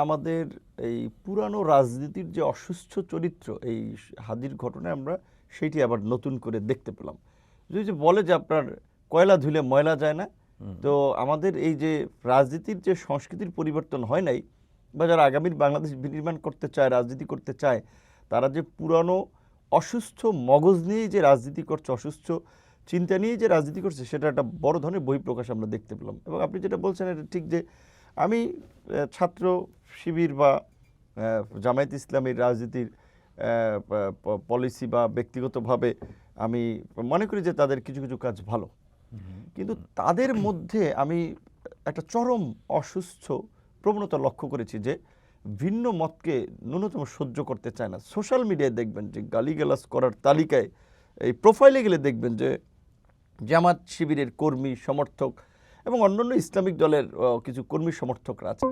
আমাদের এই পুরানো রাজনীতির যে অসুস্থ চরিত্র এই হাদির ঘটনায় আমরা সেইটি আবার নতুন করে দেখতে পেলাম। যে বলে যে আপনার কয়লা ধুলে ময়লা যায় না, তো আমাদের এই যে রাজনীতির যে সংস্কৃতির পরিবর্তন হয় নাই, বা যারা আগামীর বাংলাদেশ বিনির্মাণ করতে চায়, রাজনীতি করতে চায়, তারা যে পুরানো অসুস্থ মগজ নিয়ে যে রাজনীতি করছে, অসুস্থ চিন্তা নিয়ে যে রাজনীতি করছে, সেটা একটা বড় ধরনের বহিঃপ্রকাশ আমরা দেখতে পেলাম। এবং আপনি যেটা বলছেন এটা ঠিক, যে আমি ছাত্র শিবির বা জামায়াত ইসলামীর রাজনীতির পলিসি বা ব্যক্তিগতভাবে আমি মনে করি যে তাদের কিছু কিছু কাজ ভালো, কিন্তু তাদের মধ্যে আমি একটা চরম অসুস্থ প্রবণতা লক্ষ্য করেছি যে ভিন্ন মতকে ন্যূনতম সহ্য করতে চায় না। সোশ্যাল মিডিয়ায় দেখবেন যে গালিগালাজ করার তালিকায় এই প্রোফাইলে গেলে দেখবেন যে জামাত শিবিরের কর্মী সমর্থক এবং অন্যান্য ইসলামিক দলের কিছু কর্মী সমর্থকরা আছে।